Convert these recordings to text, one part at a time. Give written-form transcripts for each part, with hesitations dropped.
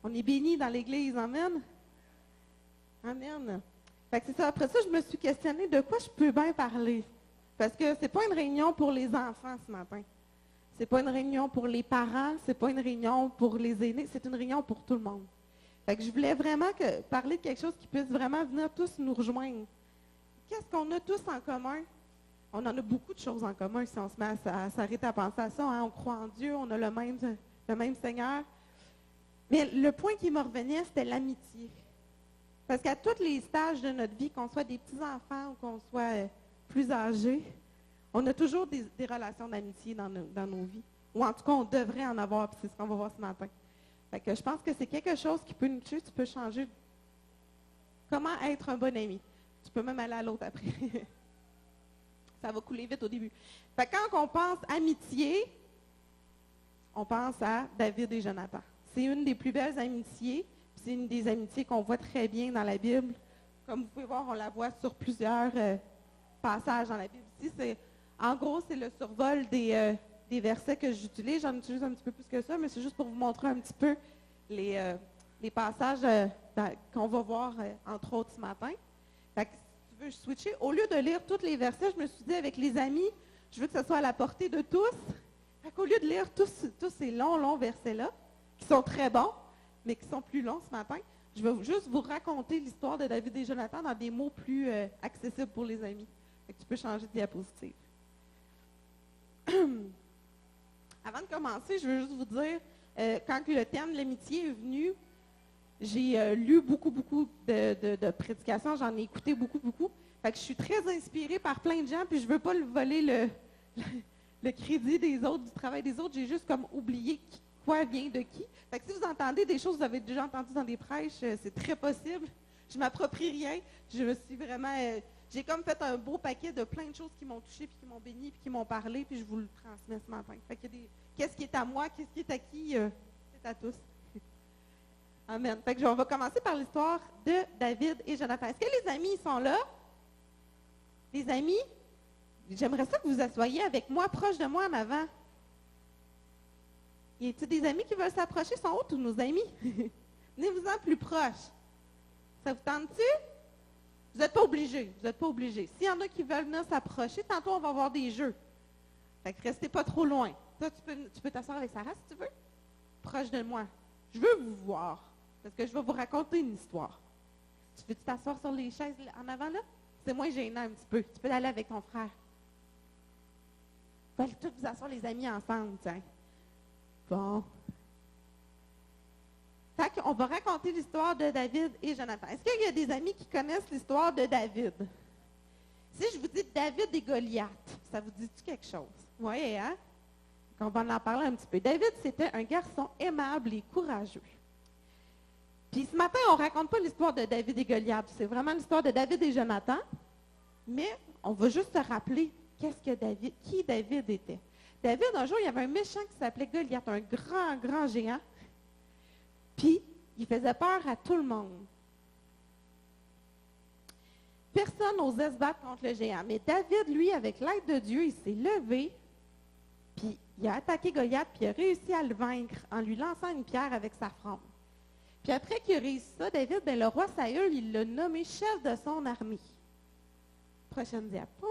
On est bénis dans l'Église. Amen. Amen. Fait que c'est ça. Après ça, je me suis questionnée de quoi je peux bien parler. Parce que c'est pas une réunion pour les enfants ce matin. C'est pas une réunion pour les parents. C'est pas une réunion pour les aînés. C'est une réunion pour tout le monde. Fait que je voulais vraiment parler de quelque chose qui puisse vraiment venir tous nous rejoindre. Qu'est-ce qu'on a tous en commun? On en a beaucoup de choses en commun si on se met à s'arrêter à penser à ça. Hein? On croit en Dieu, on a le même Seigneur. Mais le point qui me revenait, c'était l'amitié. Parce qu'à tous les stages de notre vie, qu'on soit des petits-enfants ou qu'on soit plus âgés, on a toujours des relations d'amitié dans nos vies. Ou en tout cas, on devrait en avoir, puis c'est ce qu'on va voir ce matin. Fait que je pense que c'est quelque chose qui peut nous toucher. Tu peux changer comment être un bon ami. Tu peux même aller à l'autre après. Ça va couler vite au début. Fait que quand on pense amitié, on pense à David et Jonathan. C'est une des plus belles amitiés. C'est une des amitiés qu'on voit très bien dans la Bible. Comme vous pouvez voir, on la voit sur plusieurs passages dans la Bible. Ici, en gros, c'est le survol des versets que j'utilise. J'en utilise un petit peu plus que ça, mais c'est juste pour vous montrer un petit peu les passages qu'on va voir, entre autres, ce matin. Fait que, si tu veux switcher, au lieu de lire tous les versets, je me suis dit, avec les amis, je veux que ce soit à la portée de tous. Fait qu'au lieu de lire tous ces longs versets-là, qui sont très bons, mais qui sont plus longs ce matin, je vais juste vous raconter l'histoire de David et Jonathan dans des mots plus accessibles pour les amis. Fait que tu peux changer de diapositive. Avant de commencer, je veux juste vous dire, quand le thème de l'amitié est venu, j'ai lu beaucoup de prédications, j'en ai écouté beaucoup. Fait que je suis très inspirée par plein de gens, puis je ne veux pas voler le crédit des autres, du travail des autres. J'ai juste comme oublié quoi vient de qui. Fait que si vous entendez des choses que vous avez déjà entendues dans des prêches, c'est très possible. Je m'approprie rien. Je me suis vraiment... j'ai comme fait un beau paquet de plein de choses qui m'ont touché, puis qui m'ont béni, puis qui m'ont parlé, puis je vous le transmets ce matin. Fait qu'il y a qu'est-ce qui est à moi, qu'est-ce qui est à qui, c'est à tous. Amen. Fait que on va commencer par l'histoire de David et Jonathan. Est-ce que les amis sont là? Les amis? J'aimerais ça que vous asseyez avec moi, proche de moi en avant. Y a-t-il des amis qui veulent s'approcher? Sont où tous nos amis? Venez-vous-en plus proche. Ça vous tente-tu? Vous n'êtes pas obligés. Vous n'êtes pas obligés. S'il y en a qui veulent venir s'approcher, tantôt on va avoir des jeux. Fait que restez pas trop loin. Toi, tu peux t'asseoir avec Sarah si tu veux. Proche de moi. Je veux vous voir. Parce que je vais vous raconter une histoire. Tu veux t'asseoir sur les chaises en avant là? C'est moins gênant un petit peu. Tu peux aller avec ton frère. Vous allez tous vous asseoir les amis ensemble, tiens. Bon. Fait qu'on va raconter l'histoire de David et Jonathan. Est-ce qu'il y a des amis qui connaissent l'histoire de David? Si je vous dis David et Goliath, ça vous dit-tu quelque chose? Oui, hein? On va en parler un petit peu. David, c'était un garçon aimable et courageux. Puis ce matin, on ne raconte pas l'histoire de David et Goliath. C'est vraiment l'histoire de David et Jonathan. Mais on va juste se rappeler qui David était. David, un jour, il y avait un méchant qui s'appelait Goliath, un grand géant. Puis, il faisait peur à tout le monde. Personne n'osait se battre contre le géant. Mais David, lui, avec l'aide de Dieu, il s'est levé, puis il a attaqué Goliath, puis il a réussi à le vaincre en lui lançant une pierre avec sa fronde. Puis après qu'il a réussi ça, David, le roi Saül, il l'a nommé chef de son armée. Prochaine diapo.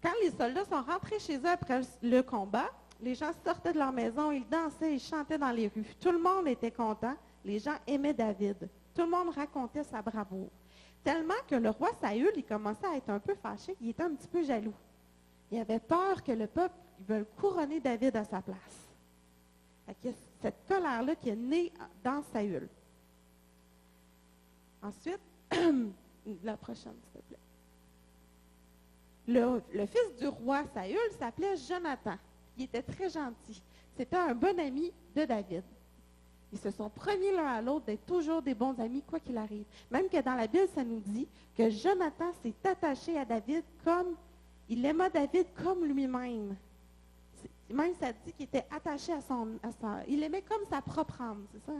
Quand les soldats sont rentrés chez eux après le combat, les gens sortaient de leur maison, ils dansaient, ils chantaient dans les rues. Tout le monde était content. Les gens aimaient David. Tout le monde racontait sa bravoure. Tellement que le roi Saül, il commençait à être un peu fâché, il était un petit peu jaloux. Il avait peur que le peuple veuille couronner David à sa place. Fait qu'il y a cette colère-là qui est née dans Saül. Ensuite, la prochaine, s'il te plaît. Le fils du roi Saül s'appelait Jonathan. Il était très gentil. C'était un bon ami de David. Ils se sont promis l'un à l'autre d'être toujours des bons amis, quoi qu'il arrive. Même que dans la Bible, ça nous dit que Jonathan s'est attaché à David il aima David comme lui-même. Même ça dit qu'il était attaché à son... Il l'aimait comme sa propre âme, c'est ça?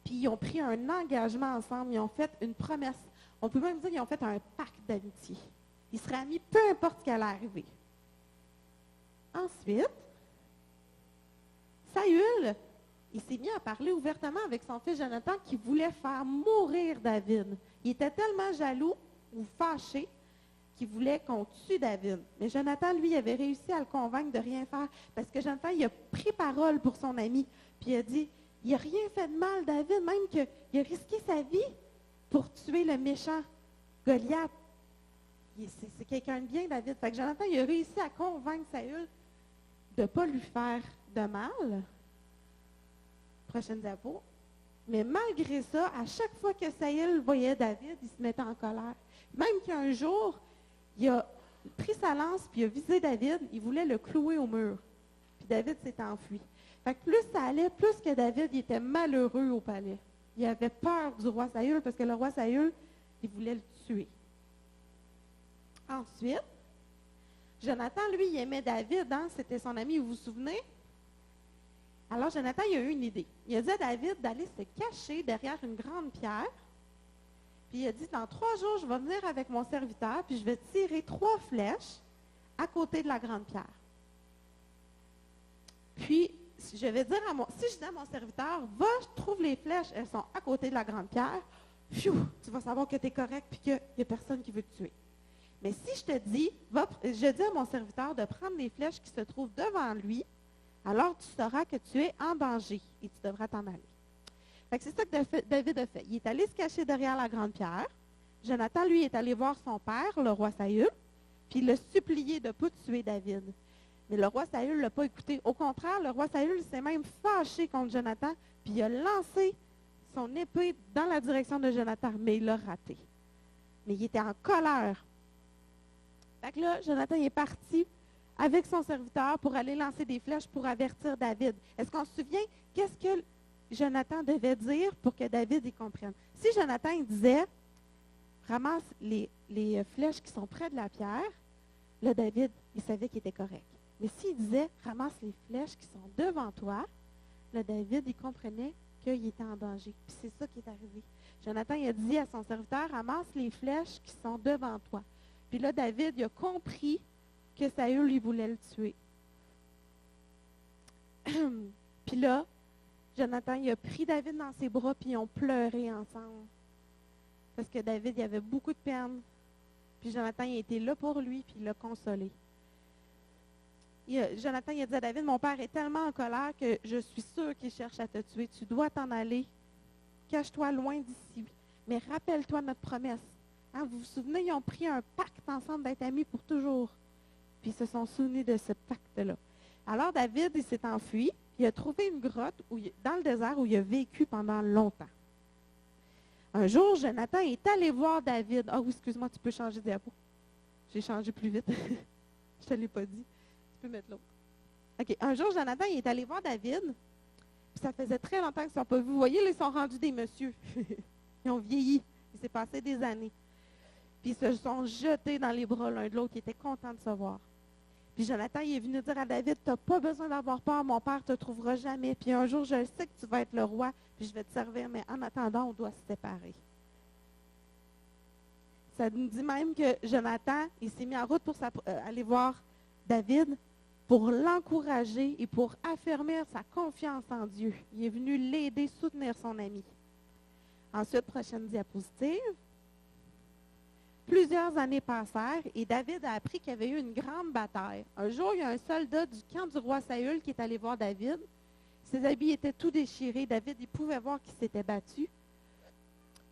Puis ils ont pris un engagement ensemble, ils ont fait une promesse. On peut même dire qu'ils ont fait un pacte d'amitié. Ils seraient amis peu importe ce qui allait arriver. Ensuite, Saül, il s'est mis à parler ouvertement avec son fils Jonathan qui voulait faire mourir David. Il était tellement jaloux ou fâché qu'il voulait qu'on tue David. Mais Jonathan, lui, avait réussi à le convaincre de rien faire parce que Jonathan, il a pris parole pour son ami. Puis il a dit, il n'a rien fait de mal, David, même qu'il a risqué sa vie pour tuer le méchant Goliath. C'est quelqu'un de bien, David. Fait que Jonathan, il a réussi à convaincre Saül de ne pas lui faire de mal. Prochaine diapo. Mais malgré ça, à chaque fois que Saül voyait David, il se mettait en colère. Même qu'un jour, il a pris sa lance puis il a visé David, il voulait le clouer au mur. Puis David s'est enfui. Fait que plus ça allait, plus que David il était malheureux au palais. Il avait peur du roi Saül parce que le roi Saül, il voulait le tuer. Ensuite, Jonathan, lui, il aimait David, hein? C'était son ami, vous vous souvenez? Alors, Jonathan, il a eu une idée. Il a dit à David d'aller se cacher derrière une grande pierre. Puis il a dit, dans 3 jours, je vais venir avec mon serviteur, puis je vais tirer 3 flèches à côté de la grande pierre. Puis, je vais dire si je dis à mon serviteur, va, je trouve les flèches, elles sont à côté de la grande pierre, pfiou, tu vas savoir que tu es correct, puis qu'il n'y a personne qui veut te tuer. Mais si je te dis, je dis à mon serviteur de prendre les flèches qui se trouvent devant lui, alors tu sauras que tu es en danger et tu devras t'en aller. Fait que c'est ça que David a fait. Il est allé se cacher derrière la grande pierre. Jonathan, lui, est allé voir son père, le roi Saül, puis il l'a supplié de ne pas tuer David. Mais le roi Saül ne l'a pas écouté. Au contraire, le roi Saül s'est même fâché contre Jonathan, puis il a lancé son épée dans la direction de Jonathan, mais il l'a raté. Mais il était en colère. Fait que là, Jonathan est parti avec son serviteur pour aller lancer des flèches pour avertir David. Est-ce qu'on se souvient qu'est-ce que Jonathan devait dire pour que David y comprenne? Si Jonathan il disait, ramasse les flèches qui sont près de la pierre, là, David, il savait qu'il était correct. Mais s'il disait, ramasse les flèches qui sont devant toi, là, David, il comprenait qu'il était en danger. Puis c'est ça qui est arrivé. Jonathan, il a dit à son serviteur, ramasse les flèches qui sont devant toi. Puis là, David, il a compris que Saül, lui, voulait le tuer. Puis là, Jonathan, il a pris David dans ses bras, puis ils ont pleuré ensemble. Parce que David, il avait beaucoup de peine. Puis Jonathan, il était là pour lui, puis il l'a consolé. Jonathan, il a dit à David, mon père est tellement en colère que je suis sûr qu'il cherche à te tuer. Tu dois t'en aller. Cache-toi loin d'ici. Mais rappelle-toi notre promesse. Hein, vous vous souvenez, ils ont pris un pacte ensemble d'être amis pour toujours. Puis ils se sont souvenus de ce pacte-là. Alors David, il s'est enfui. Il a trouvé une grotte dans le désert où il a vécu pendant longtemps. Un jour, Jonathan est allé voir David. Ah oui, excuse-moi, tu peux changer de diapo. J'ai changé plus vite. Je ne te l'ai pas dit. Tu peux mettre l'autre. OK. Un jour, Jonathan il est allé voir David. Puis ça faisait très longtemps qu'ils ne se sont pas vus. Vous voyez, là, ils sont rendus des messieurs. Ils ont vieilli. Il s'est passé des années. Puis ils se sont jetés dans les bras l'un de l'autre. Ils étaient contents de se voir. Puis Jonathan, il est venu dire à David, tu n'as pas besoin d'avoir peur, mon père ne te trouvera jamais. Puis un jour, je sais que tu vas être le roi, puis je vais te servir, mais en attendant, on doit se séparer. Ça nous dit même que Jonathan, il s'est mis en route pour aller voir David pour l'encourager et pour affermir sa confiance en Dieu. Il est venu l'aider, soutenir son ami. Ensuite, prochaine diapositive. Plusieurs années passèrent et David a appris qu'il y avait eu une grande bataille. Un jour, il y a un soldat du camp du roi Saül qui est allé voir David. Ses habits étaient tout déchirés. David, il pouvait voir qu'il s'était battu.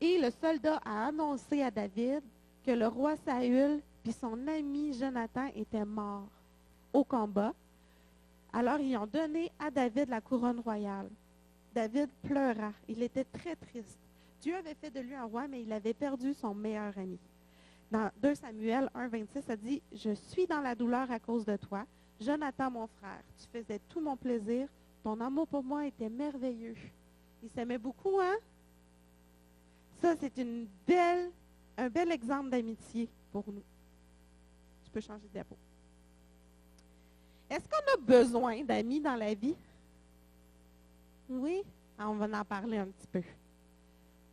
Et le soldat a annoncé à David que le roi Saül puis son ami Jonathan étaient morts au combat. Alors, ils ont donné à David la couronne royale. David pleura. Il était très triste. Dieu avait fait de lui un roi, mais il avait perdu son meilleur ami. Dans 2 Samuel 1, 26, ça dit « Je suis dans la douleur à cause de toi. Jonathan, mon frère, tu faisais tout mon plaisir. Ton amour pour moi était merveilleux. » Il s'aimait beaucoup, hein? Ça, c'est un bel exemple d'amitié pour nous. Tu peux changer de diapo. Est-ce qu'on a besoin d'amis dans la vie? Oui? On va en parler un petit peu.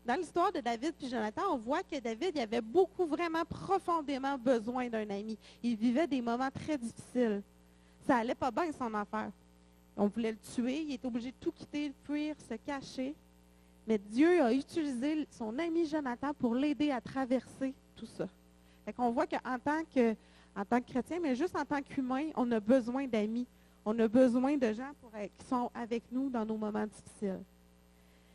Dans l'histoire de David puis Jonathan, on voit que David il avait beaucoup, vraiment profondément besoin d'un ami. Il vivait des moments très difficiles. Ça allait pas bien son affaire. On voulait le tuer, il était obligé de tout quitter, fuir, se cacher. Mais Dieu a utilisé son ami Jonathan pour l'aider à traverser tout ça. Fait qu'on voit qu'en tant que chrétien, mais juste en tant qu'humain, on a besoin d'amis. On a besoin de gens qui sont avec nous dans nos moments difficiles.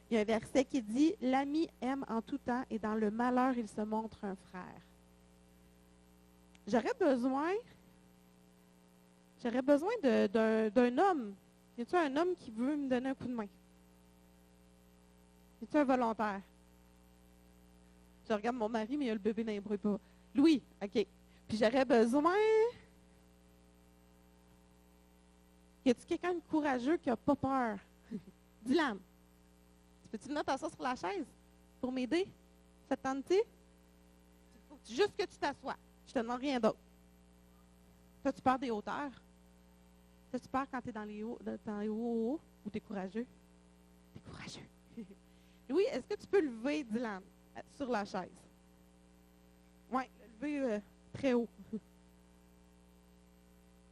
Il y a un verset qui dit « L'ami aime en tout temps et dans le malheur, il se montre un frère. » J'aurais besoin d'un homme. Y a-t-il un homme qui veut me donner un coup de main? Y a-t-il un volontaire? Je regarde mon mari, mais il y a le bébé dans les bruits pas. Louis, OK. Puis j'aurais besoin... Y a-t-il quelqu'un de courageux qui n'a pas peur? Dylan, tu peux-tu venir t'asseoir sur la chaise pour m'aider? Ça te tente-tu? Il faut juste que tu t'assoies. Je te demande rien d'autre. T'as-tu peur des hauteurs? T'as-tu peur quand tu es dans les hauts ou tu es courageux? Tu es courageux. Louis, est-ce que tu peux lever Dylan sur la chaise? Oui, lever très haut.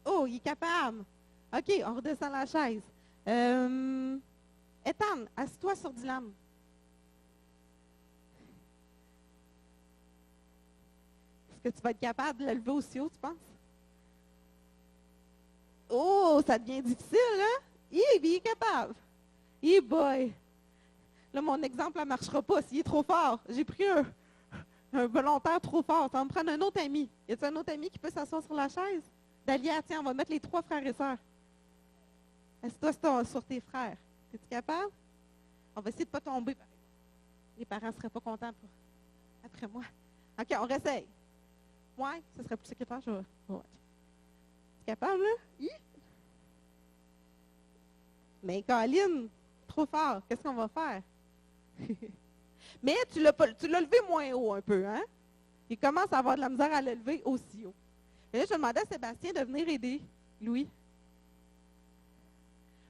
Oh, il est capable. OK, on redescend la chaise. Ethan, assis-toi sur Dylan. Est-ce que tu vas être capable de le lever aussi haut, tu penses? Oh, ça devient difficile, hein? Il est capable. Boy. Là, mon exemple ne marchera pas s'il est trop fort. J'ai pris un volontaire trop fort. Ça va me prendre un autre ami. Y a-t-il un autre ami qui peut s'asseoir sur la chaise? Dalia, tiens, on va mettre les 3 frères et sœurs. Assieds-toi sur tes frères. Es-tu capable? On va essayer de ne pas tomber, par exemple. Les parents ne seraient pas contents après moi. OK, on réessaye. Oui, ce serait plus secrétaire. Tu es capable, là? Oui? Mais Colline, trop fort. Qu'est-ce qu'on va faire? Mais tu l'as levé moins haut un peu, hein? Il commence à avoir de la misère à le lever aussi haut. Et là, je demandais à Sébastien de venir aider Louis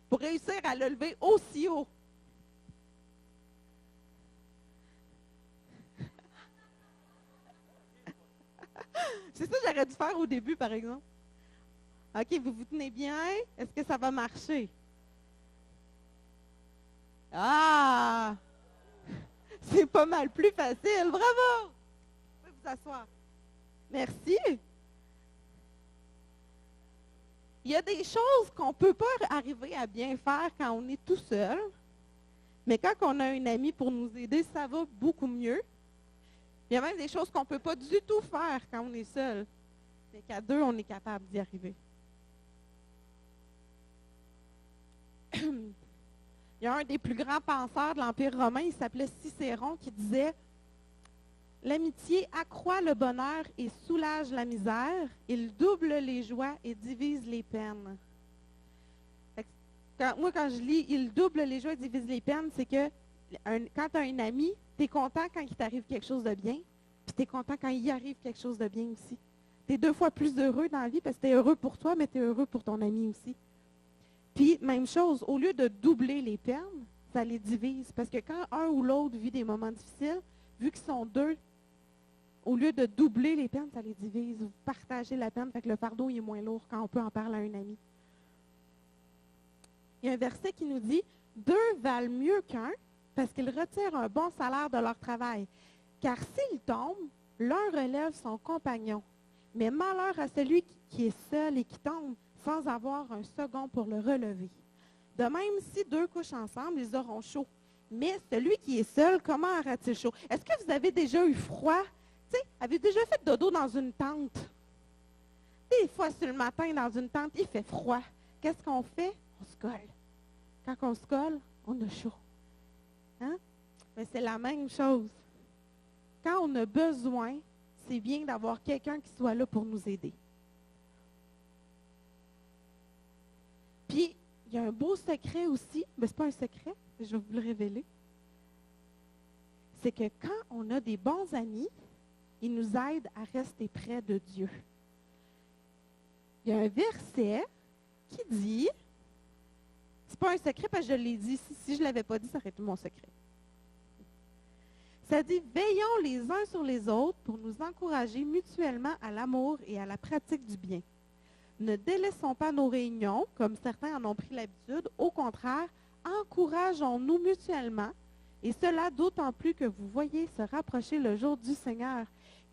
pour réussir à le lever aussi haut. C'est ça que j'aurais dû faire au début, par exemple. OK, vous vous tenez bien? Est-ce que ça va marcher? Ah! C'est pas mal plus facile. Bravo! Vous pouvez vous asseoir. Merci. Il y a des choses qu'on ne peut pas arriver à bien faire quand on est tout seul. Mais quand on a un ami pour nous aider, ça va beaucoup mieux. Il y a même des choses qu'on ne peut pas du tout faire quand on est seul. Mais qu'à 2, on est capable d'y arriver. Il y a un des plus grands penseurs de l'Empire romain, il s'appelait Cicéron, qui disait « L'amitié accroît le bonheur et soulage la misère, il double les joies et divise les peines. » Quand je lis « il double les joies et divise les peines », c'est que quand tu as un ami, tu es content quand il t'arrive quelque chose de bien, puis tu es content quand il arrive quelque chose de bien aussi. Tu es 2 fois plus heureux dans la vie parce que tu es heureux pour toi, mais tu es heureux pour ton ami aussi. Puis, même chose, au lieu de doubler les peines, ça les divise. Parce que quand un ou l'autre vit des moments difficiles, vu qu'ils sont 2, au lieu de doubler les peines, ça les divise. Vous partagez la peine, fait que le fardeau il est moins lourd quand on peut en parler à un ami. Il y a un verset qui nous dit « 2 valent mieux qu'un, parce qu'ils retirent un bon salaire de leur travail. Car s'ils tombent, l'un relève son compagnon. Mais malheur à celui qui est seul et qui tombe, sans avoir un second pour le relever. De même, si 2 couchent ensemble, ils auront chaud. Mais celui qui est seul, comment aura-t-il chaud? Est-ce que vous avez déjà eu froid? Tu sais, avez-vous déjà fait dodo dans une tente? Des fois, sur le matin, dans une tente, il fait froid. Qu'est-ce qu'on fait? On se colle. Quand on se colle, on a chaud. Hein? Mais c'est la même chose. Quand on a besoin, c'est bien d'avoir quelqu'un qui soit là pour nous aider. Puis, il y a un beau secret aussi, mais ce n'est pas un secret, je vais vous le révéler. C'est que quand on a des bons amis, ils nous aident à rester près de Dieu. Il y a un verset qui dit, c'est pas un secret parce que je l'ai dit, si je ne l'avais pas dit, ça aurait été mon secret. Ça dit, veillons les uns sur les autres pour nous encourager mutuellement à l'amour et à la pratique du bien. ne délaissons pas nos réunions, comme certains en ont pris l'habitude. Au contraire, encourageons-nous mutuellement, et cela d'autant plus que vous voyez se rapprocher le jour du Seigneur.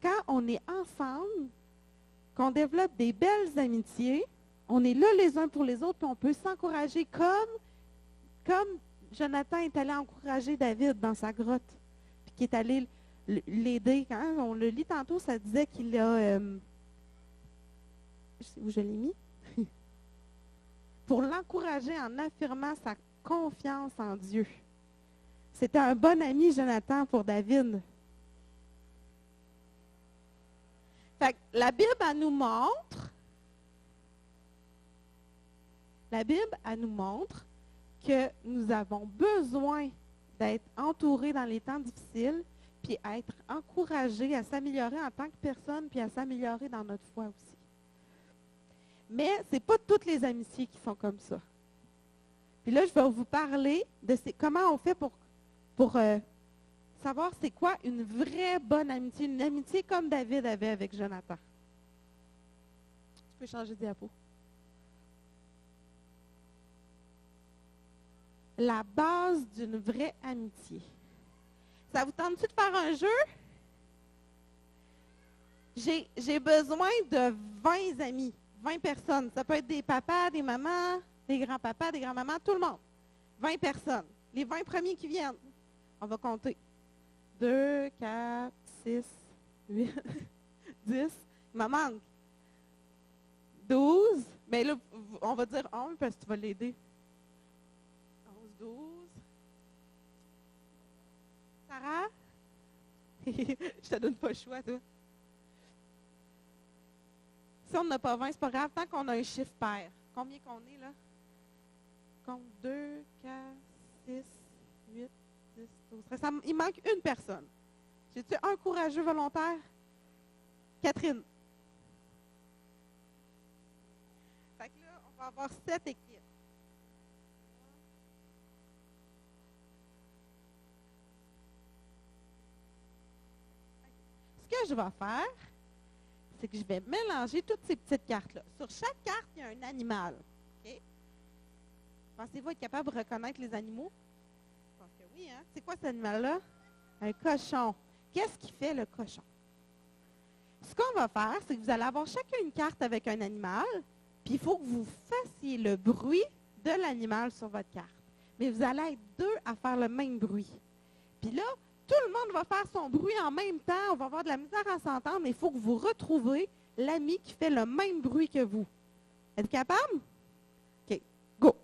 Quand on est ensemble, qu'on développe des belles amitiés, on est là les uns pour les autres, puis on peut s'encourager comme Jonathan est allé encourager David dans sa grotte, puis qui est allé l'aider. Quand on le lit tantôt, ça disait qu'il a... je sais où je l'ai mis. Pour l'encourager en affirmant sa confiance en Dieu. C'était un bon ami, Jonathan, pour David. Fait que la Bible, elle nous montre que nous avons besoin d'être entourés dans les temps difficiles, puis être encouragés à s'améliorer en tant que personne, puis à s'améliorer dans notre foi aussi. Mais ce n'est pas toutes les amitiés qui sont comme ça. Puis là, je vais vous parler de comment on fait pour savoir c'est quoi une vraie bonne amitié, une amitié comme David avait avec Jonathan. Tu peux changer de diapo. La base d'une vraie amitié. Ça vous tente-tu de faire un jeu? J'ai besoin de 20 amis, 20 personnes. Ça peut être des papas, des mamans, des grands-papas, des grands-mamans, tout le monde. 20 personnes. Les 20 premiers qui viennent. On va compter. 2, 4, 6, 8, 10. Il m'en manque. 12. Mais là, on va dire 11 parce que tu vas l'aider. 11, 12. Sarah? Je te donne pas le choix, toi. Si on n'a pas 20, c'est pas grave, tant qu'on a un chiffre pair. Combien qu'on est, là? Compte 2, 4, 6, 8, 10, 12. Il manque une personne. J'ai-tu un courageux volontaire? Catherine. Fait que là, on va avoir 7 équipes. Ce que je vais faire, c'est que je vais mélanger toutes ces petites cartes-là. Sur chaque carte, il y a un animal. Okay? Pensez-vous être capable de reconnaître les animaux? Je pense que oui, hein? C'est quoi cet animal-là? Un cochon. Qu'est-ce qui fait le cochon? Ce qu'on va faire, c'est que vous allez avoir chacun une carte avec un animal, puis il faut que vous fassiez le bruit de l'animal sur votre carte. Mais vous allez être 2 à faire le même bruit. Puis là, tout le monde va faire son bruit en même temps. On va avoir de la misère à s'entendre, mais il faut que vous retrouviez l'ami qui fait le même bruit que vous. Êtes-vous capable? OK, go!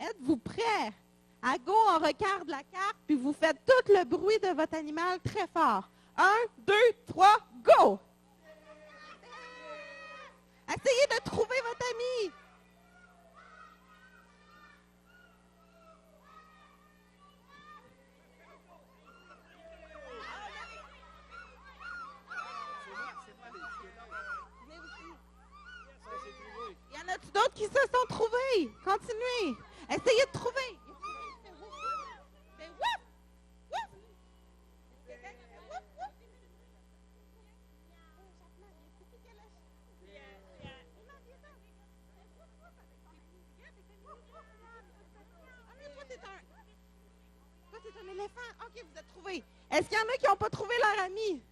Êtes-vous prêts? À go, on regarde la carte, puis vous faites tout le bruit de votre animal très fort. 1, 2, 3, go! Essayez de trouver votre ami. Il y en a-tu d'autres qui se sont trouvés? Continuez. Essayez de trouver. Toi, c'est un éléphant. OK, vous êtes trouvés. Est-ce qu'il y en a qui n'ont pas trouvé leur ami?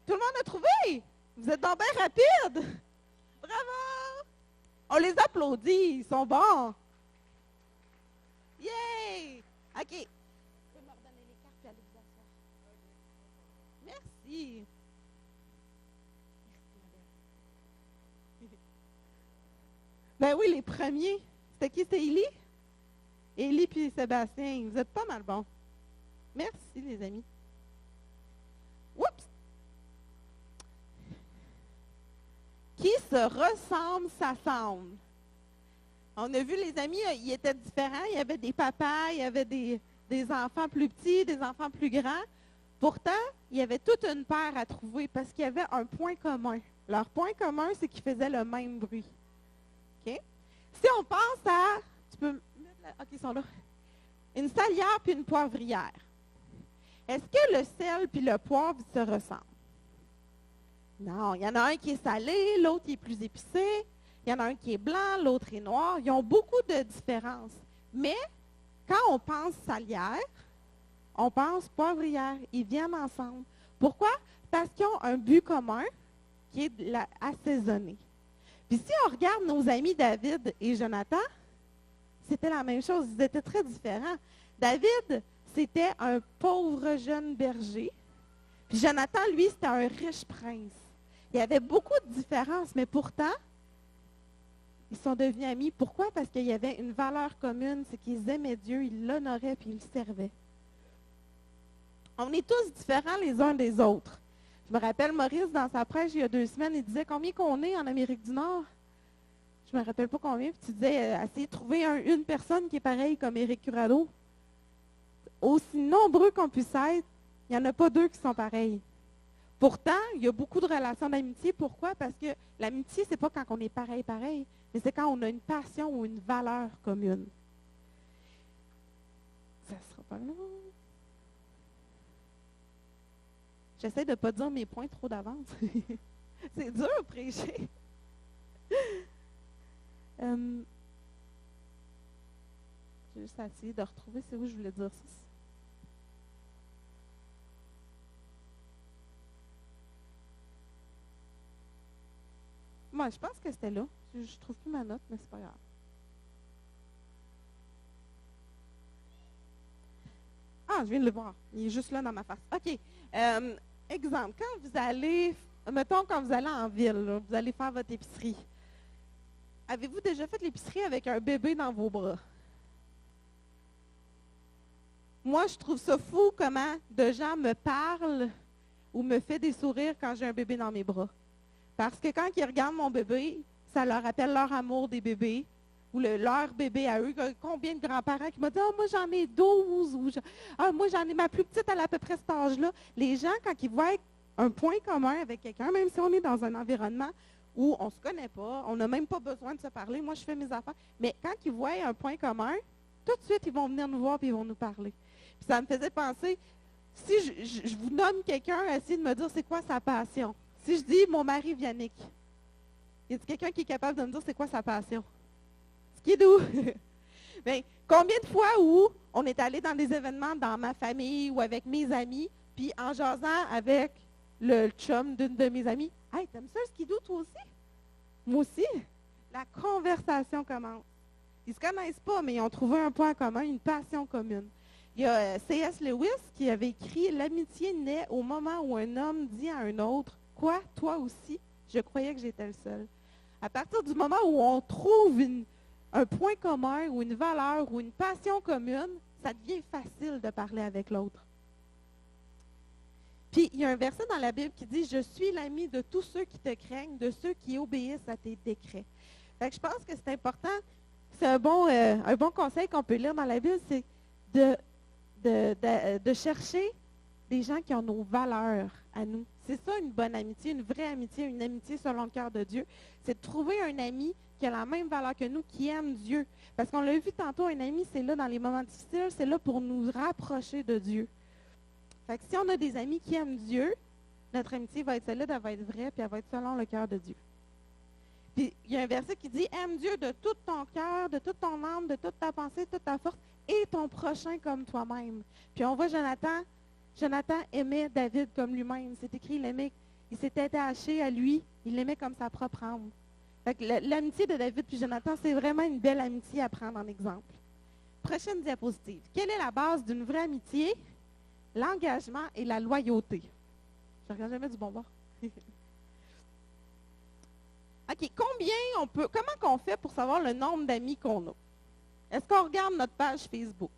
Tout le monde a trouvé? Vous êtes donc bien rapide. Bravo! On les applaudit. Ils sont bons. Yay! OK. Tu peux me redonner les cartes et aller vous asseoir. Merci. Ben oui, les premiers. C'était qui? C'était Élie? Élie puis Sébastien, vous êtes pas mal bons. Merci, les amis. Oups! Qui se ressemble, s'assemble. On a vu les amis, ils étaient différents. Il y avait des papas, il y avait des enfants plus petits, des enfants plus grands. Pourtant, il y avait toute une paire à trouver parce qu'il y avait un point commun. Leur point commun, c'est qu'ils faisaient le même bruit. OK? Si on pense à... Tu peux mettre la... OK, ils sont là. Une salière puis une poivrière. Est-ce que le sel puis le poivre se ressemblent? Non, il y en a un qui est salé, l'autre est plus épicé. Il y en a un qui est blanc, l'autre est noir. Ils ont beaucoup de différences. Mais quand on pense salière, on pense poivrière. Ils viennent ensemble. Pourquoi? Parce qu'ils ont un but commun qui est assaisonner. Puis si on regarde nos amis David et Jonathan, c'était la même chose. Ils étaient très différents. David, c'était un pauvre jeune berger. Puis Jonathan, lui, c'était un riche prince. Il y avait beaucoup de différences, mais pourtant, ils sont devenus amis. Pourquoi? Parce qu'il y avait une valeur commune, c'est qu'ils aimaient Dieu, ils l'honoraient puis ils le servaient. On est tous différents les uns des autres. Je me rappelle Maurice, dans sa prêche, il y a 2 semaines, il disait combien qu'on est en Amérique du Nord? Je ne me rappelle pas combien. Puis tu disais, essayez de trouver une personne qui est pareille comme Éric Curado. Aussi nombreux qu'on puisse être, il n'y en a pas 2 qui sont pareils. Pourtant, il y a beaucoup de relations d'amitié. Pourquoi? Parce que l'amitié, ce n'est pas quand on est pareil, mais c'est quand on a une passion ou une valeur commune. Ça ne sera pas long. J'essaie de ne pas dire mes points trop d'avance. C'est dur à prêcher. Je vais juste essayer de retrouver c'est où je voulais dire ça. Moi, je pense que c'était là. Je ne trouve plus ma note, mais c'est pas grave. Ah, je viens de le voir. Il est juste là dans ma face. OK. Exemple, quand vous allez en ville, là, vous allez faire votre épicerie. Avez-vous déjà fait l'épicerie avec un bébé dans vos bras? Moi, je trouve ça fou comment de gens me parlent ou me font des sourires quand j'ai un bébé dans mes bras. Parce que quand ils regardent mon bébé, ça leur rappelle leur amour des bébés ou leur bébé à eux. Combien de grands-parents qui m'ont dit « Ah, moi, j'en ai 12 » ou « Ah, moi, j'en ai ma plus petite, elle a à peu près cet âge-là. » Les gens, quand ils voient un point commun avec quelqu'un, même si on est dans un environnement où on ne se connaît pas, on n'a même pas besoin de se parler, moi, je fais mes affaires, mais quand ils voient un point commun, tout de suite, ils vont venir nous voir et ils vont nous parler. Puis ça me faisait penser, si je vous nomme quelqu'un, essayez de me dire c'est quoi sa passion. Si je dis mon mari Viannick, y a-t-il quelqu'un qui est capable de me dire c'est quoi sa passion? Skidou! Bien, combien de fois où on est allé dans des événements dans ma famille ou avec mes amis, puis en jasant avec le chum d'une de mes amies, « Hey, t'aimes ça le skidou toi aussi? » Moi aussi. La conversation commence. Ils ne se connaissent pas, mais ils ont trouvé un point commun, une passion commune. Il y a C.S. Lewis qui avait écrit « L'amitié naît au moment où un homme dit à un autre, « Quoi, toi aussi? Je croyais que j'étais le seul. » À partir du moment où on trouve un point commun ou une valeur ou une passion commune, ça devient facile de parler avec l'autre. Puis, il y a un verset dans la Bible qui dit « Je suis l'ami de tous ceux qui te craignent, de ceux qui obéissent à tes décrets. » Fait que je pense que c'est important, c'est un bon conseil qu'on peut lire dans la Bible, c'est de chercher des gens qui ont nos valeurs à nous. C'est ça une bonne amitié, une vraie amitié, une amitié selon le cœur de Dieu. C'est de trouver un ami qui a la même valeur que nous, qui aime Dieu. Parce qu'on l'a vu tantôt, un ami, c'est là dans les moments difficiles, c'est là pour nous rapprocher de Dieu. Fait que si on a des amis qui aiment Dieu, notre amitié va être solide, elle va être vraie, puis elle va être selon le cœur de Dieu. Puis il y a un verset qui dit « Aime Dieu de tout ton cœur, de toute ton âme, de toute ta pensée, de toute ta force, et ton prochain comme toi-même. » Puis on voit Jonathan aimait David comme lui-même. C'est écrit, il s'était attaché à lui, il l'aimait comme sa propre âme. Fait que l'amitié de David puis Jonathan, c'est vraiment une belle amitié à prendre en exemple. Prochaine diapositive. Quelle est la base d'une vraie amitié? L'engagement et la loyauté. Je ne regarde jamais du bon bord. OK, comment qu'on fait pour savoir le nombre d'amis qu'on a? Est-ce qu'on regarde notre page Facebook?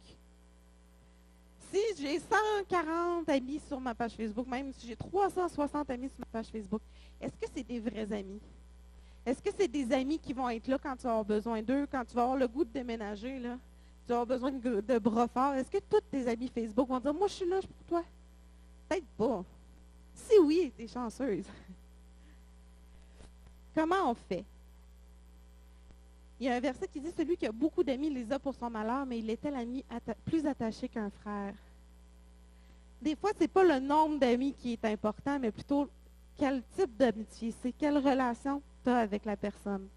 Si j'ai 140 amis sur ma page Facebook, même si j'ai 360 amis sur ma page Facebook, est-ce que c'est des vrais amis? Est-ce que c'est des amis qui vont être là quand tu vas avoir besoin d'eux, quand tu vas avoir le goût de déménager, là? Tu vas avoir besoin de bras forts? Est-ce que tous tes amis Facebook vont dire, moi, je suis là pour toi? Peut-être pas. Si oui, t'es chanceuse. Comment on fait? Il y a un verset qui dit, celui qui a beaucoup d'amis les a pour son malheur, mais il est l'ami plus attaché qu'un frère. Des fois, ce n'est pas le nombre d'amis qui est important, mais plutôt quel type d'amitié c'est, quelle relation tu as avec la personne.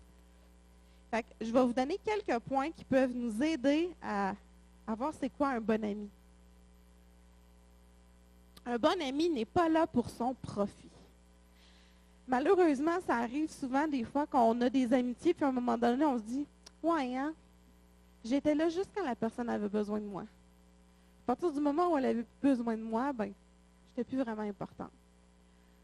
Fait que je vais vous donner quelques points qui peuvent nous aider à voir c'est quoi un bon ami. Un bon ami n'est pas là pour son profit. Malheureusement, ça arrive souvent des fois qu'on a des amitiés, puis à un moment donné, on se dit, ouais, hein, j'étais là juste quand la personne avait besoin de moi. À partir du moment où elle avait besoin de moi, ben, j'étais plus vraiment importante.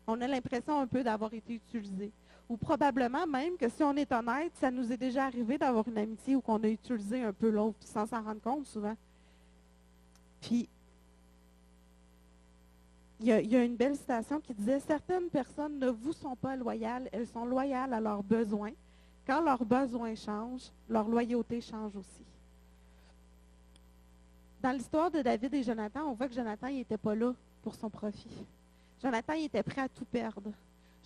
On a l'impression un peu d'avoir été utilisé. Ou probablement même que si on est honnête, ça nous est déjà arrivé d'avoir une amitié où on a utilisé un peu l'autre sans s'en rendre compte souvent. Puis, il y a une belle citation qui disait « Certaines personnes ne vous sont pas loyales, elles sont loyales à leurs besoins. Quand leurs besoins changent, leur loyauté change aussi. » Dans l'histoire de David et Jonathan, on voit que Jonathan n'était pas là pour son profit. Jonathan il était prêt à tout perdre.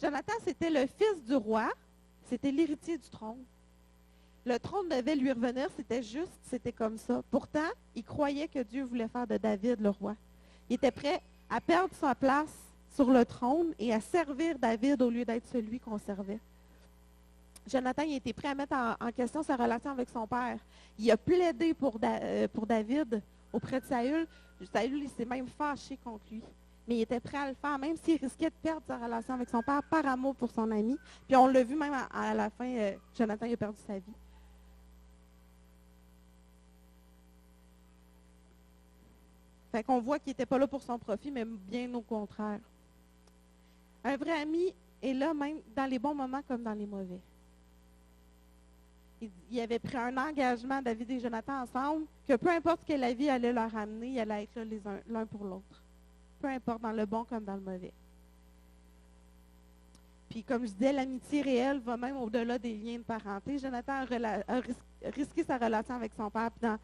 Jonathan, c'était le fils du roi, c'était l'héritier du trône. Le trône devait lui revenir, c'était juste, c'était comme ça. Pourtant, il croyait que Dieu voulait faire de David le roi. Il était prêt à perdre sa place sur le trône et à servir David au lieu d'être celui qu'on servait. Jonathan il était prêt à mettre en question sa relation avec son père. Il a plaidé pour David auprès de Saül. Saül il s'est même fâché contre lui. Mais il était prêt à le faire, même s'il risquait de perdre sa relation avec son père par amour pour son ami. Puis on l'a vu même à la fin, Jonathan il a perdu sa vie. Fait qu'on voit qu'il n'était pas là pour son profit, mais bien au contraire. Un vrai ami est là même dans les bons moments comme dans les mauvais. Il avait pris un engagement, David et Jonathan, ensemble, que peu importe ce que la vie allait leur amener, ils allaient être là l'un pour l'autre. Peu importe, dans le bon comme dans le mauvais. Puis, comme je disais, l'amitié réelle va même au-delà des liens de parenté. Jonathan a risqué sa relation avec son père. Puis dans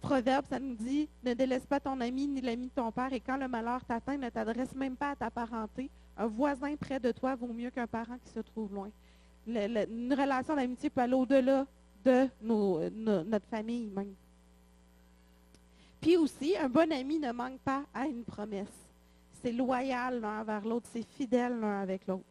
Proverbe, ça nous dit « Ne délaisse pas ton ami ni l'ami de ton père, et quand le malheur t'atteint, ne t'adresse même pas à ta parenté. Un voisin près de toi vaut mieux qu'un parent qui se trouve loin. » Une relation d'amitié peut aller au-delà de notre famille même. Puis aussi, un bon ami ne manque pas à une promesse. C'est loyal l'un envers l'autre, c'est fidèle l'un avec l'autre.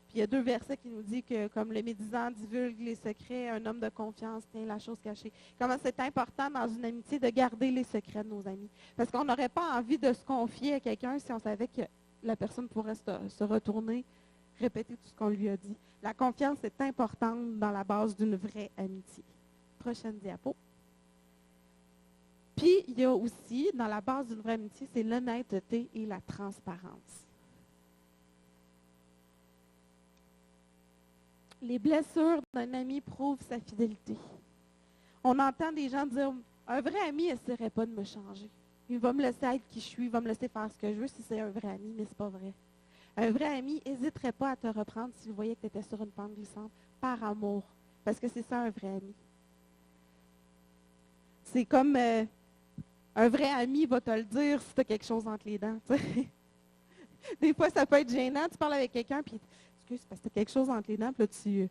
Puis il y a 2 versets qui nous disent que comme le médisant divulgue les secrets, un homme de confiance tient la chose cachée. Comment c'est important dans une amitié de garder les secrets de nos amis. Parce qu'on n'aurait pas envie de se confier à quelqu'un si on savait que la personne pourrait se retourner, répéter tout ce qu'on lui a dit. La confiance est importante dans la base d'une vraie amitié. Prochaine diapo. Puis, il y a aussi, dans la base d'une vraie amitié, c'est l'honnêteté et la transparence. Les blessures d'un ami prouvent sa fidélité. On entend des gens dire, un vrai ami n'essaierait pas de me changer. Il va me laisser être qui je suis, il va me laisser faire ce que je veux si c'est un vrai ami, mais ce n'est pas vrai. Un vrai ami n'hésiterait pas à te reprendre s'il voyait que tu étais sur une pente glissante par amour, parce que c'est ça un vrai ami. C'est comme un vrai ami va te le dire si tu as quelque chose entre les dents. T'sais. Des fois, ça peut être gênant. Tu parles avec quelqu'un, puis excuse, parce que tu as quelque chose entre les dents, puis là,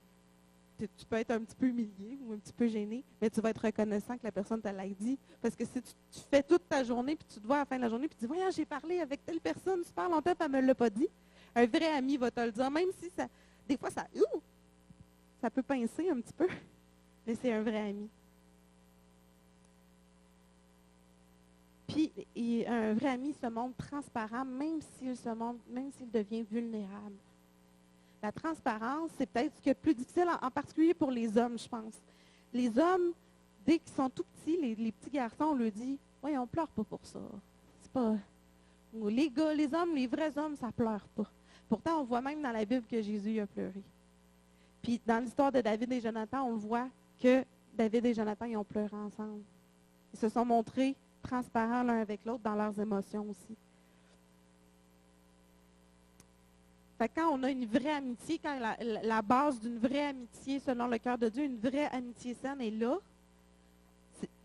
tu peux être un petit peu humilié ou un petit peu gêné, mais tu vas être reconnaissant que la personne te l'ait dit. Parce que si tu fais toute ta journée, puis tu te vois à la fin de la journée, puis tu dis, voyons, j'ai parlé avec telle personne super longtemps, puis elle ne me l'a pas dit. Un vrai ami va te le dire, même si des fois, ça peut pincer un petit peu, mais c'est un vrai ami. Puis, un vrai ami se montre transparent, même s'il devient vulnérable. La transparence, c'est peut-être ce qui est le plus difficile, en particulier pour les hommes, je pense. Les hommes, dès qu'ils sont tout petits, les petits garçons, on leur dit « Oui, on ne pleure pas pour ça. » C'est pas... Les gars, les hommes, les vrais hommes, ça ne pleure pas. Pourtant, on voit même dans la Bible que Jésus a pleuré. Puis, dans l'histoire de David et Jonathan, on le voit que David et Jonathan, ils ont pleuré ensemble. Ils se sont montrés transparents l'un avec l'autre dans leurs émotions aussi. Fait que quand on a une vraie amitié, quand la base d'une vraie amitié selon le cœur de Dieu, une vraie amitié saine est là,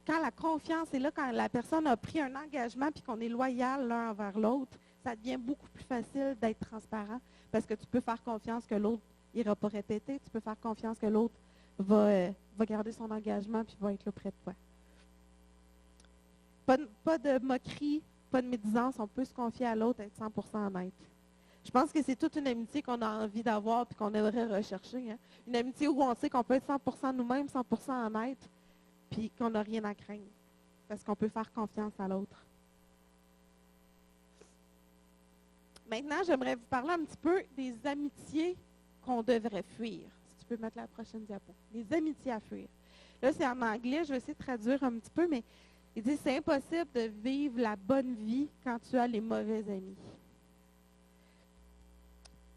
quand la confiance est là, quand la personne a pris un engagement puis qu'on est loyal l'un envers l'autre, ça devient beaucoup plus facile d'être transparent parce que tu peux faire confiance que l'autre n'ira pas répéter, tu peux faire confiance que l'autre va garder son engagement puis va être là près de toi. Pas de moquerie, pas de médisance, on peut se confier à l'autre, être 100% honnête. Je pense que c'est toute une amitié qu'on a envie d'avoir et qu'on aimerait rechercher. Hein? Une amitié où on sait qu'on peut être 100% nous-mêmes, 100% honnête, puis qu'on n'a rien à craindre, parce qu'on peut faire confiance à l'autre. Maintenant, j'aimerais vous parler un petit peu des amitiés qu'on devrait fuir. Si tu peux mettre la prochaine diapo. Les amitiés à fuir. Là, c'est en anglais, je vais essayer de traduire un petit peu, mais il dit c'est impossible de vivre la bonne vie quand tu as les mauvais amis.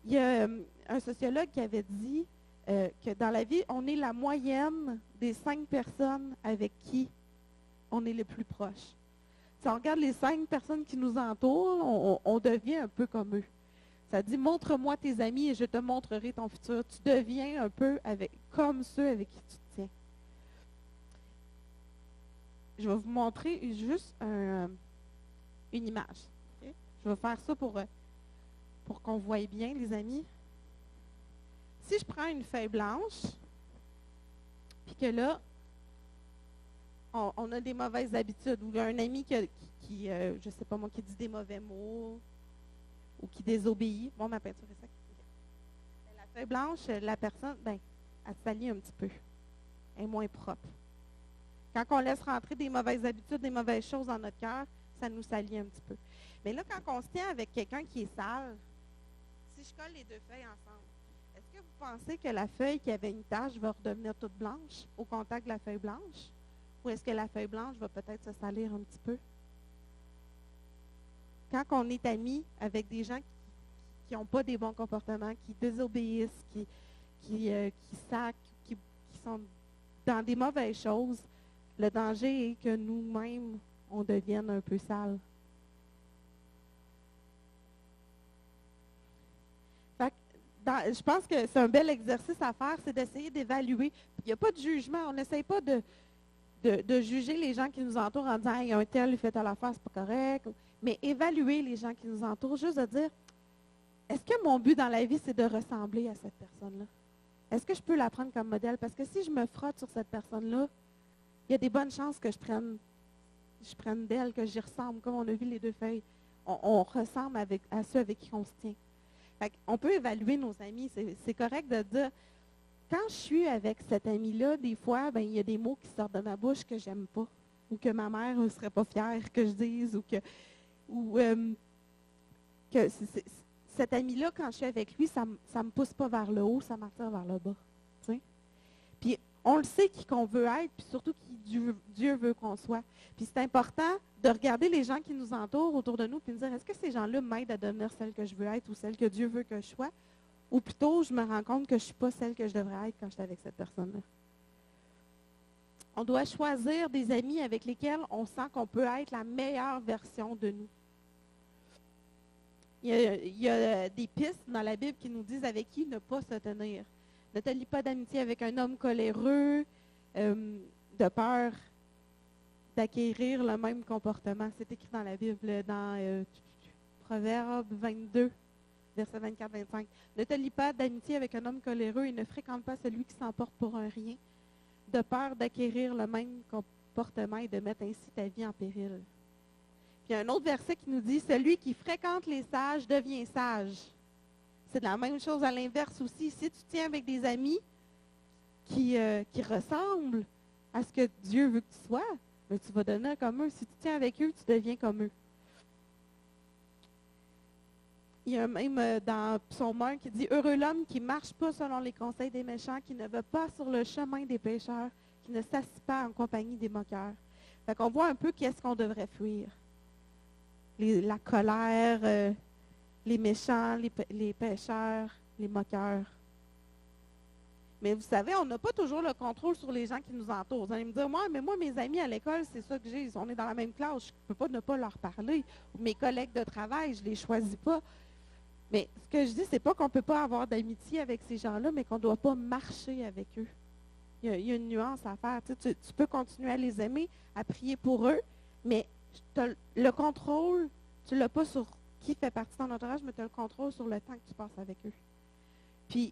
Il y a un sociologue qui avait dit que dans la vie, on est la moyenne des 5 personnes avec qui on est le plus proche. Si on regarde les 5 personnes qui nous entourent, on devient un peu comme eux. Ça dit, montre-moi tes amis et je te montrerai ton futur. Tu deviens un peu comme ceux avec qui tu te tiens. Je vais vous montrer juste une image. Okay? Je vais faire ça pour qu'on voie bien, les amis. Si je prends une feuille blanche, puis que là, on a des mauvaises habitudes, ou il y a un ami qui je ne sais pas moi, qui dit des mauvais mots, ou qui désobéit. Bon, ma peinture est sec. La feuille blanche, la personne, elle salit un petit peu. Elle est moins propre. Quand on laisse rentrer des mauvaises habitudes, des mauvaises choses dans notre cœur, ça nous salit un petit peu. Mais là, quand on se tient avec quelqu'un qui est sale, si je colle les 2 feuilles ensemble, est-ce que vous pensez que la feuille qui avait une tache va redevenir toute blanche au contact de la feuille blanche? Ou est-ce que la feuille blanche va peut-être se salir un petit peu? Quand on est amis avec des gens qui n'ont pas des bons comportements, qui désobéissent, qui sacent, qui sont dans des mauvaises choses, le danger est que nous-mêmes, on devienne un peu sales. Je pense que c'est un bel exercice à faire, c'est d'essayer d'évaluer. Il n'y a pas de jugement. On n'essaye pas de juger les gens qui nous entourent en disant hey, un tel il fait à la face, c'est pas correct. Mais évaluer les gens qui nous entourent, juste de dire est-ce que mon but dans la vie, c'est de ressembler à cette personne-là? Est-ce que je peux la prendre comme modèle? Parce que si je me frotte sur cette personne-là, il y a des bonnes chances que je prenne d'elle, que j'y ressemble, comme on a vu les 2 feuilles. On ressemble à ceux avec qui on se tient. On peut évaluer nos amis. C'est correct de dire, quand je suis avec cet ami-là, des fois, il y a des mots qui sortent de ma bouche que j'aime pas, ou que ma mère ne serait pas fière que je dise, ou que cet ami-là, quand je suis avec lui, ça ne me pousse pas vers le haut, ça m'attire vers le bas. T'sais? Puis on le sait qui qu'on veut être, puis surtout qui Dieu veut qu'on soit. Puis c'est important de regarder les gens qui nous entourent autour de nous, puis de dire, est-ce que ces gens-là m'aident à devenir celle que je veux être ou celle que Dieu veut que je sois? Ou plutôt, je me rends compte que je ne suis pas celle que je devrais être quand je suis avec cette personne-là. On doit choisir des amis avec lesquels on sent qu'on peut être la meilleure version de nous. Il y a des pistes dans la Bible qui nous disent avec qui ne pas se tenir. Ne te lie pas d'amitié avec un homme coléreux, de peur d'acquérir le même comportement. C'est écrit dans la Bible, dans Proverbe 22, verset 24-25. Ne te lie pas d'amitié avec un homme coléreux et ne fréquente pas celui qui s'emporte pour un rien, de peur d'acquérir le même comportement et de mettre ainsi ta vie en péril. Puis il y a un autre verset qui nous dit, celui qui fréquente les sages devient sage. C'est la même chose à l'inverse aussi. Si tu tiens avec des amis qui ressemblent à ce que Dieu veut que tu sois, mais tu vas devenir comme eux. Si tu tiens avec eux, tu deviens comme eux. Il y a même dans Psaume 1 qui dit « Heureux l'homme qui ne marche pas selon les conseils des méchants, qui ne va pas sur le chemin des pécheurs, qui ne s'assied pas en compagnie des moqueurs. » Fait qu'on voit un peu qu'est-ce qu'on devrait fuir. La colère, les méchants, les pécheurs, les moqueurs. Mais vous savez, on n'a pas toujours le contrôle sur les gens qui nous entourent. Vous allez me dire, moi, mais moi, mes amis à l'école, c'est ça que j'ai. On est dans la même classe, je ne peux pas ne pas leur parler. Mes collègues de travail, je ne les choisis pas. Mais ce que je dis, c'est pas qu'on ne peut pas avoir d'amitié avec ces gens-là, mais qu'on ne doit pas marcher avec eux. Il y a une nuance à faire. Tu peux continuer à les aimer, à prier pour eux, mais le contrôle, tu ne l'as pas sur qui fait partie de ton entourage, mais tu as le contrôle sur le temps que tu passes avec eux. Puis,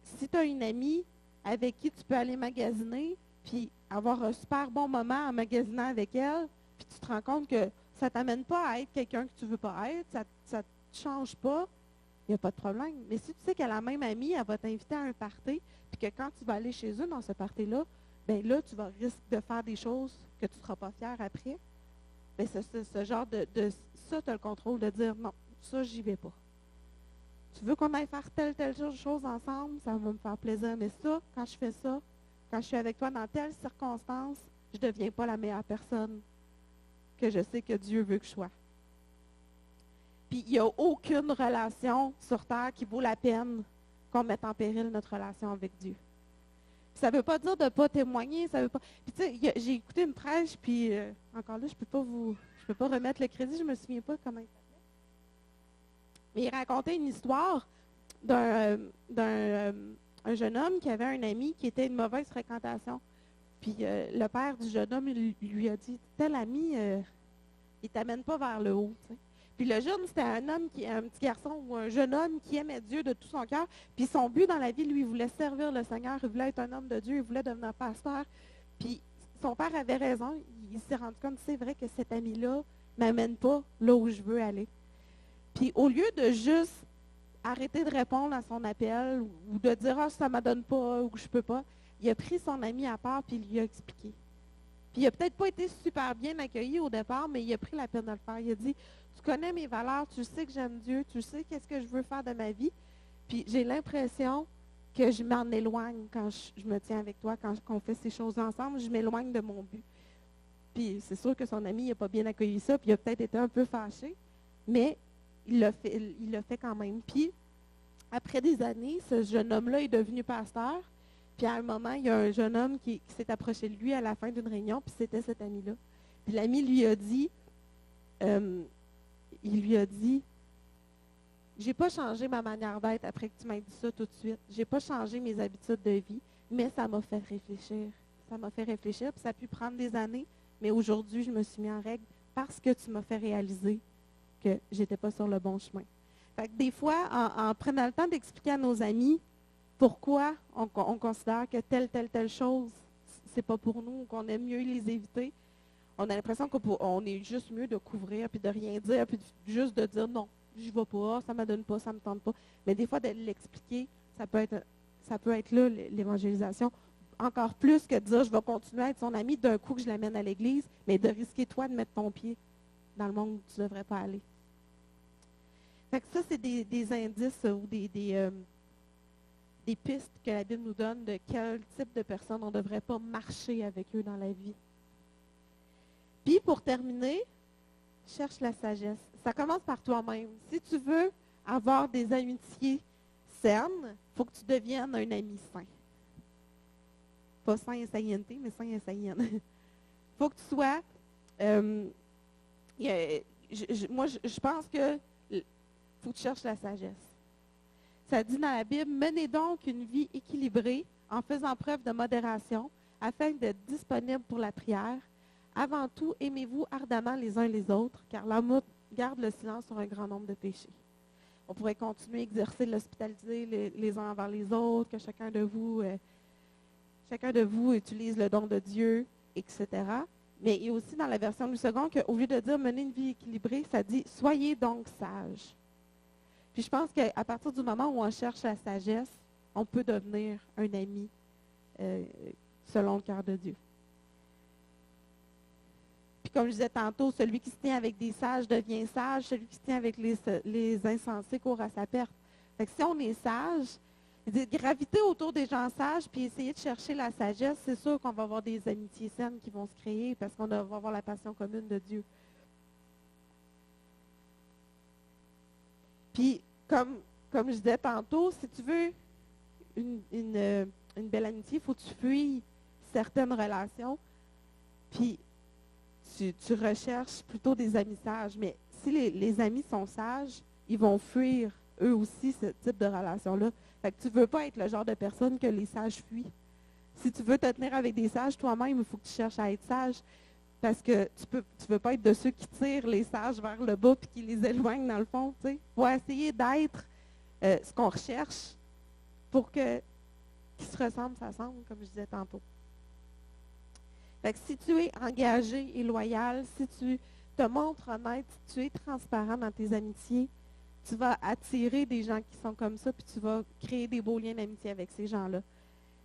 si tu as une amie avec qui tu peux aller magasiner, puis avoir un super bon moment en magasinant avec elle, puis tu te rends compte que ça ne t'amène pas à être quelqu'un que tu ne veux pas être, ça ne te change pas, il n'y a pas de problème. Mais si tu sais qu'elle a la même amie, elle va t'inviter à un party, puis que quand tu vas aller chez eux dans ce party-là, bien là, tu vas risquer de faire des choses que tu ne seras pas fier après. Bien, ce genre ça, tu as le contrôle de dire non, ça, j'y vais pas. Tu veux qu'on aille faire telle chose ensemble, ça va me faire plaisir. Mais ça, quand je fais ça, quand je suis avec toi dans telle circonstance, je ne deviens pas la meilleure personne que je sais que Dieu veut que je sois. Puis il n'y a aucune relation sur Terre qui vaut la peine qu'on mette en péril notre relation avec Dieu. Puis ça ne veut pas dire de ne pas témoigner, ça veut pas. Puis tu sais, j'ai écouté une prêche, puis encore là, je peux pas remettre le crédit, je ne me souviens pas comment il s'appelait. Mais il racontait une histoire d'un jeune homme qui avait un ami qui était une mauvaise fréquentation. Puis le père du jeune homme lui a dit, tel ami, il ne t'amène pas vers le haut. T'sais. Puis le jeune, c'était un petit garçon ou un jeune homme qui aimait Dieu de tout son cœur. Puis son but dans la vie, lui, il voulait servir le Seigneur, il voulait être un homme de Dieu, il voulait devenir pasteur. Puis son père avait raison, il s'est rendu compte, c'est vrai que cet ami-là ne m'amène pas là où je veux aller. Puis au lieu de juste arrêter de répondre à son appel ou de dire « Ah, ça ne m'adonne pas ou je ne peux pas », il a pris son ami à part puis il lui a expliqué. Puis il n'a peut-être pas été super bien accueilli au départ, mais il a pris la peine de le faire. Il a dit « Tu connais mes valeurs, tu sais que j'aime Dieu, tu sais qu'est-ce que je veux faire de ma vie. Puis j'ai l'impression que je m'en éloigne quand je me tiens avec toi, quand on fait ces choses ensemble, je m'éloigne de mon but. » Puis c'est sûr que son ami n'a pas bien accueilli ça, puis il a peut-être été un peu fâché, mais il l'a fait quand même. Puis, après des années, ce jeune homme-là est devenu pasteur. Puis, à un moment, il y a un jeune homme qui s'est approché de lui à la fin d'une réunion, puis c'était cet ami-là. Puis, l'ami lui a dit, j'ai pas changé ma manière d'être après que tu m'aies dit ça tout de suite. J'ai pas changé mes habitudes de vie, mais ça m'a fait réfléchir. Ça m'a fait réfléchir, puis ça a pu prendre des années, mais aujourd'hui, je me suis mis en règle parce que tu m'as fait réaliser que je n'étais pas sur le bon chemin. Fait que des fois, en prenant le temps d'expliquer à nos amis pourquoi on considère que telle chose, c'est pas pour nous, qu'on aime mieux les éviter, on a l'impression qu'on est juste mieux de couvrir, puis de rien dire, puis juste de dire non, j'y vais pas, ça ne me donne pas, ça ne me tente pas. Mais des fois, de l'expliquer, ça peut être là, l'évangélisation, encore plus que de dire je vais continuer à être son ami d'un coup que je l'amène à l'église, mais de risquer toi de mettre ton pied dans le monde où tu ne devrais pas aller. Fait que ça, c'est des indices ou des pistes que la Bible nous donne de quel type de personnes on ne devrait pas marcher avec eux dans la vie. Puis, pour terminer, cherche la sagesse. Ça commence par toi-même. Si tu veux avoir des amitiés saines, il faut que tu deviennes un ami sain. Pas sain et saïenté, mais sain et saïenne. Il faut que tu sois... moi, je pense que faut que tu cherches la sagesse. Ça dit dans la Bible, menez donc une vie équilibrée en faisant preuve de modération afin d'être disponible pour la prière. Avant tout, aimez-vous ardemment les uns les autres, car l'amour garde le silence sur un grand nombre de péchés. On pourrait continuer à exercer l'hospitalité les uns envers les autres, que chacun de vous utilise le don de Dieu, etc. Mais il y a aussi dans la version du second qu'au lieu de dire mener une vie équilibrée, ça dit soyez donc sages. Puis je pense qu'à partir du moment où on cherche la sagesse, on peut devenir un ami selon le cœur de Dieu. Puis comme je disais tantôt, celui qui se tient avec des sages devient sage, celui qui se tient avec les insensés court à sa perte. Fait que si on est sage, graviter autour des gens sages puis essayer de chercher la sagesse, c'est sûr qu'on va avoir des amitiés saines qui vont se créer parce qu'on va avoir la passion commune de Dieu. Puis, comme je disais tantôt, si tu veux une belle amitié, il faut que tu fuis certaines relations, puis tu recherches plutôt des amis sages. Mais si les amis sont sages, ils vont fuir eux aussi ce type de relation-là. Fait que tu ne veux pas être le genre de personne que les sages fuient. Si tu veux te tenir avec des sages, toi-même, il faut que tu cherches à être sage. Parce que tu veux pas être de ceux qui tirent les sages vers le bas puis qui les éloignent dans le fond. Il faut essayer d'être ce qu'on recherche pour que qui se ressemble, s'assemble, comme je disais tantôt. Fait que si tu es engagé et loyal, si tu te montres honnête, si tu es transparent dans tes amitiés, tu vas attirer des gens qui sont comme ça, puis tu vas créer des beaux liens d'amitié avec ces gens-là.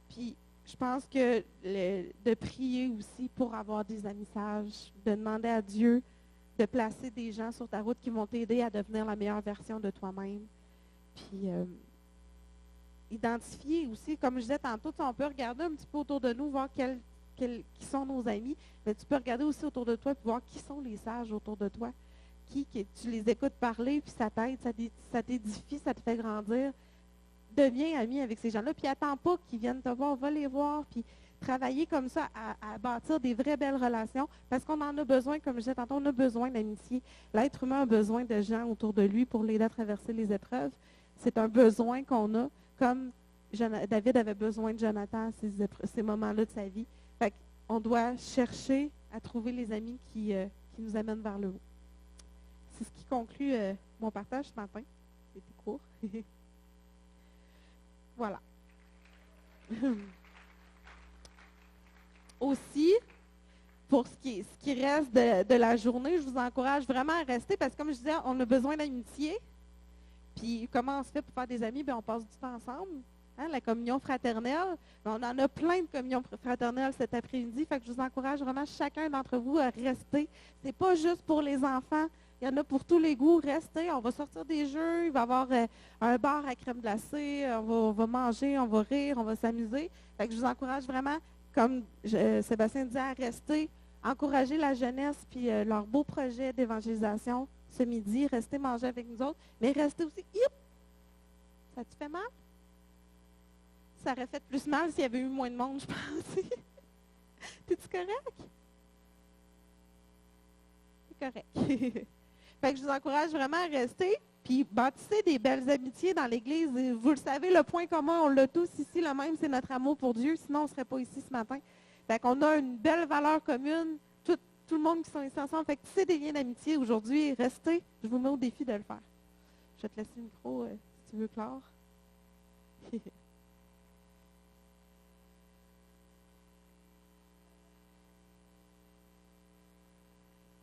Puis, je pense que de prier aussi pour avoir des amis sages, de demander à Dieu de placer des gens sur ta route qui vont t'aider à devenir la meilleure version de toi-même. Puis, identifier aussi, comme je disais tantôt, on peut regarder un petit peu autour de nous, voir qui sont nos amis, mais tu peux regarder aussi autour de toi et voir qui sont les sages autour de toi. Qui tu les écoutes parler, puis ça t'aide, ça t'édifie, ça te fait grandir. Deviens ami avec ces gens-là, puis attends pas qu'ils viennent te voir, va les voir, puis travailler comme ça à bâtir des vraies belles relations, parce qu'on en a besoin, comme je disais tantôt, on a besoin d'amitié. L'être humain a besoin de gens autour de lui pour l'aider à traverser les épreuves. C'est un besoin qu'on a, comme David avait besoin de Jonathan à ces moments-là de sa vie. Fait qu'on doit chercher à trouver les amis qui nous amènent vers le haut. C'est ce qui conclut mon partage ce matin. C'était court. Voilà. Aussi, pour ce qui reste de la journée, je vous encourage vraiment à rester parce que, comme je disais, on a besoin d'amitié. Puis, comment on se fait pour faire des amis? Bien, on passe du temps ensemble. Hein, la communion fraternelle. On en a plein de communions fraternelles cet après-midi. Fait que je vous encourage vraiment chacun d'entre vous à rester. C'est pas juste pour les enfants. Il y en a pour tous les goûts. Restez. On va sortir des jeux. Il va y avoir un bar à crème glacée. On va manger, on va rire, on va s'amuser. Fait que je vous encourage vraiment, comme Sébastien disait, à rester, encourager la jeunesse puis leur beau projet d'évangélisation ce midi. Restez manger avec nous autres. Mais restez aussi. Ça te fait mal? Ça aurait fait plus mal s'il y avait eu moins de monde, je pense. T'es-tu correct? C'est correct. Fait que je vous encourage vraiment à rester, puis bâtissez des belles amitiés dans l'Église. Vous le savez, le point commun, on l'a tous ici, le même, c'est notre amour pour Dieu, sinon on ne serait pas ici ce matin. Fait qu'on a une belle valeur commune, tout le monde qui sont ici ensemble. Fait que tissez des liens d'amitié aujourd'hui, restez. Je vous mets au défi de le faire. Je vais te laisser le micro si tu veux, Claire.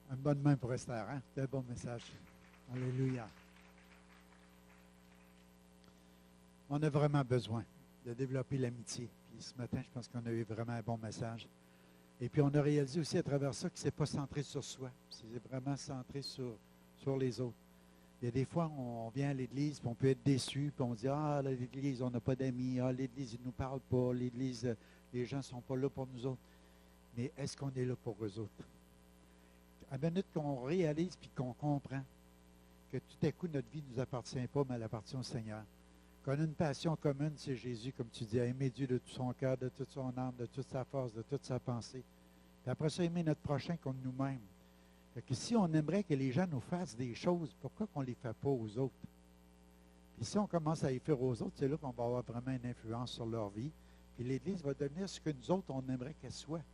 Une bonne main pour Esther, hein? C'est un bon message. Alléluia. On a vraiment besoin de développer l'amitié. Puis ce matin, je pense qu'on a eu vraiment un bon message. Et puis on a réalisé aussi à travers ça que ce n'est pas centré sur soi. C'est vraiment centré sur les autres. Il y a des fois, on vient à l'Église, puis on peut être déçu, puis on dit, ah, l'Église, on n'a pas d'amis, ah, l'Église, ils ne nous parlent pas, l'Église, les gens ne sont pas là pour nous autres. Mais est-ce qu'on est là pour eux autres? À la minute qu'on réalise puis qu'on comprend que tout à coup, notre vie ne nous appartient pas, mais elle appartient au Seigneur. Qu'on a une passion commune, c'est Jésus, comme tu dis, à aimer Dieu de tout son cœur, de toute son âme, de toute sa force, de toute sa pensée. Puis après ça, aimer notre prochain comme nous-mêmes. Fait que si on aimerait que les gens nous fassent des choses, pourquoi qu'on ne les fait pas aux autres? Puis si on commence à les faire aux autres, c'est là qu'on va avoir vraiment une influence sur leur vie. Puis l'Église va devenir ce que nous autres, on aimerait qu'elle soit.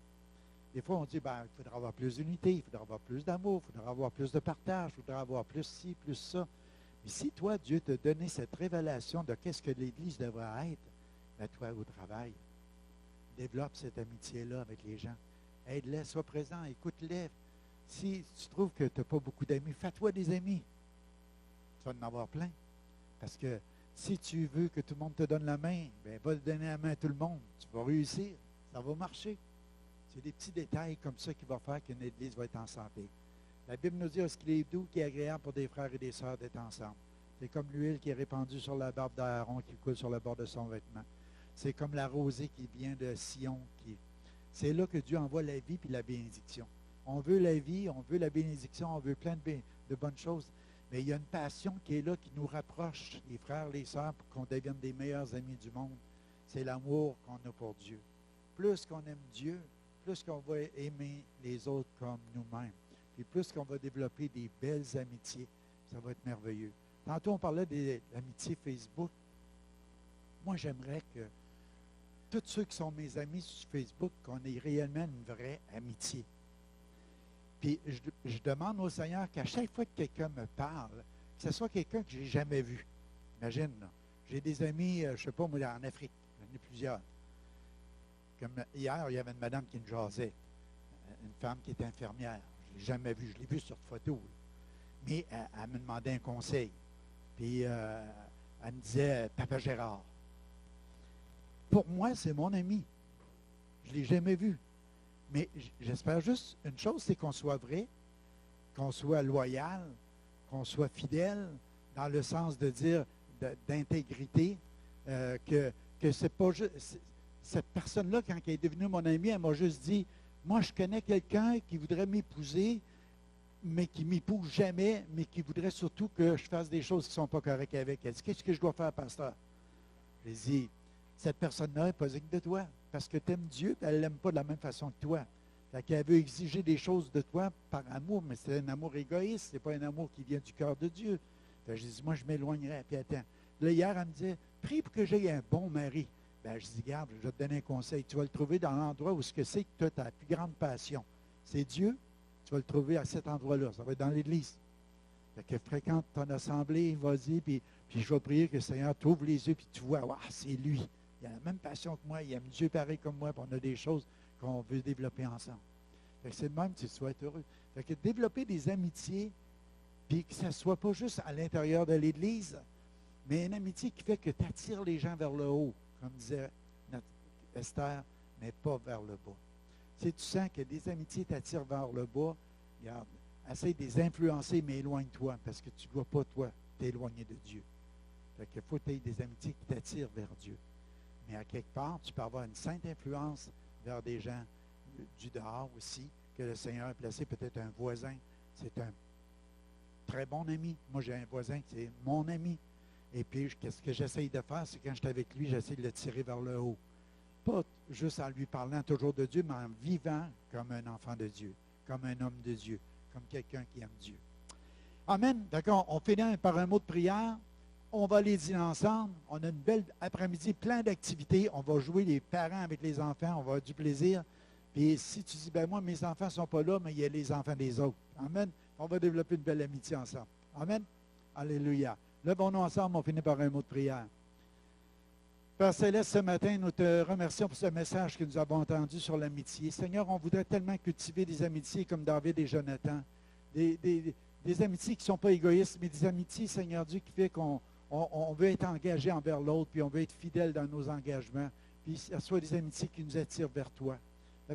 Des fois, on dit, il faudra avoir plus d'unité, il faudra avoir plus d'amour, il faudra avoir plus de partage, il faudra avoir plus ci, plus ça. Mais si toi, Dieu t'a donné cette révélation de qu'est-ce que l'Église devrait être, ben toi, au travail, développe cette amitié-là avec les gens. Aide-les, sois présent, écoute-les. Si tu trouves que tu n'as pas beaucoup d'amis, fais-toi des amis. Tu vas en avoir plein. Parce que si tu veux que tout le monde te donne la main, ben va donner la main à tout le monde. Tu vas réussir. Ça va marcher. C'est des petits détails comme ça qui vont faire qu'une Église va être en santé. La Bible nous dit ce qu'il est doux, qui est agréable pour des frères et des sœurs d'être ensemble. C'est comme l'huile qui est répandue sur la barbe d'Aaron qui coule sur le bord de son vêtement. C'est comme la rosée qui vient de Sion. C'est là que Dieu envoie la vie et la bénédiction. On veut la vie, on veut la bénédiction, on veut plein de bonnes choses. Mais il y a une passion qui est là, qui nous rapproche, les frères, les sœurs, pour qu'on devienne des meilleurs amis du monde. c'est l'amour qu'on a pour Dieu. Plus qu'on aime Dieu, plus qu'on va aimer les autres comme nous-mêmes. Puis plus qu'on va développer des belles amitiés, ça va être merveilleux. Tantôt, on parlait de l'amitié Facebook. Moi, j'aimerais que tous ceux qui sont mes amis sur Facebook, qu'on ait réellement une vraie amitié. Puis je demande au Seigneur qu'à chaque fois que quelqu'un me parle, que ce soit quelqu'un que je n'ai jamais vu. Imagine, là. J'ai des amis, je ne sais pas, moi, en Afrique. J'en ai plusieurs. Comme hier, il y avait une madame qui me jasait. Une femme qui était infirmière. Je ne l'ai jamais vue. Je l'ai vue sur photo. Là. Mais elle me demandait un conseil. Puis elle me disait, Papa Gérard. Pour moi, c'est mon ami. Je ne l'ai jamais vu. Mais j'espère juste une chose, c'est qu'on soit vrai, qu'on soit loyal, qu'on soit fidèle, dans le sens de dire d'intégrité, que c'est pas juste... Cette personne-là, quand elle est devenue mon amie, elle m'a juste dit, moi, je connais quelqu'un qui voudrait m'épouser, mais qui ne m'épouse jamais, mais qui voudrait surtout que je fasse des choses qui ne sont pas correctes avec elle. Elle dit, qu'est-ce que je dois faire, pasteur? J'ai dit, cette personne-là n'est pas digne de toi, parce que tu aimes Dieu, et elle ne l'aime pas de la même façon que toi. Fait qu'elle veut exiger des choses de toi par amour, mais c'est un amour égoïste, ce n'est pas un amour qui vient du cœur de Dieu. Fait que j'ai dit, moi, je m'éloignerai. Puis attends. Là, hier, elle me disait, prie pour que j'aie un bon mari. Ben, je dis, regarde, je vais te donner un conseil. Tu vas le trouver dans l'endroit où ce que c'est que tu as ta plus grande passion. C'est Dieu. Tu vas le trouver à cet endroit-là. Ça va être dans l'Église. Fait que fréquente ton assemblée, vas-y, puis je vais prier que le Seigneur t'ouvre les yeux, puis tu vois, wow, c'est lui. Il a la même passion que moi, il aime Dieu pareil comme moi, puis on a des choses qu'on veut développer ensemble. Fait que c'est le même, tu vas être heureux. Fait que développer des amitiés, puis que ça ne soit pas juste à l'intérieur de l'Église, mais une amitié qui fait que tu attires les gens vers le haut, comme disait notre Esther, mais pas vers le bas. Si tu sens que des amitiés t'attirent vers le bas, regarde, essaye de les influencer, mais éloigne-toi, parce que tu ne dois pas, toi, t'éloigner de Dieu. Fait qu'il faut que tu aies des amitiés qui t'attirent vers Dieu. Mais à quelque part, tu peux avoir une sainte influence vers des gens du dehors aussi, que le Seigneur a placé, peut-être un voisin. C'est un très bon ami. Moi, j'ai un voisin qui est mon ami. Et puis, qu'est-ce que j'essaye de faire, c'est quand je suis avec lui, j'essaie de le tirer vers le haut. Pas juste en lui parlant toujours de Dieu, mais en vivant comme un enfant de Dieu, comme un homme de Dieu, comme quelqu'un qui aime Dieu. Amen. D'accord, on finit par un mot de prière. On va les dîner ensemble. On a une belle après-midi, plein d'activités. On va jouer les parents avec les enfants. On va avoir du plaisir. Puis si tu dis, ben moi, mes enfants ne sont pas là, mais il y a les enfants des autres. Amen. On va développer une belle amitié ensemble. Amen. Alléluia. Levons-nous ensemble, on finit par un mot de prière. Père Céleste, ce matin, nous te remercions pour ce message que nous avons entendu sur l'amitié. Seigneur, on voudrait tellement cultiver des amitiés comme David et Jonathan. Des amitiés qui ne sont pas égoïstes, mais des amitiés, Seigneur Dieu, qui fait qu'on veut être engagé envers l'autre, puis on veut être fidèle dans nos engagements, puis ce soit des amitiés qui nous attirent vers toi.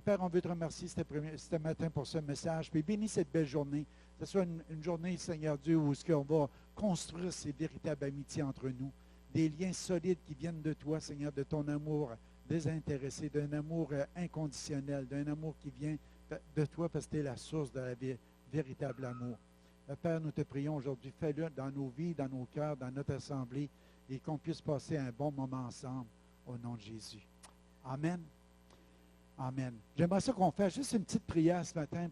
Père, on veut te remercier ce matin pour ce message, puis bénis cette belle journée. Que ce soit une journée, Seigneur Dieu, où on va construire ces véritables amitiés entre nous, des liens solides qui viennent de toi, Seigneur, de ton amour désintéressé, d'un amour inconditionnel, d'un amour qui vient de toi parce que tu es la source de la véritable amour. Père, nous te prions aujourd'hui, fais-le dans nos vies, dans nos cœurs, dans notre assemblée, et qu'on puisse passer un bon moment ensemble, au nom de Jésus. Amen. Amen. J'aimerais ça qu'on fasse juste une petite prière ce matin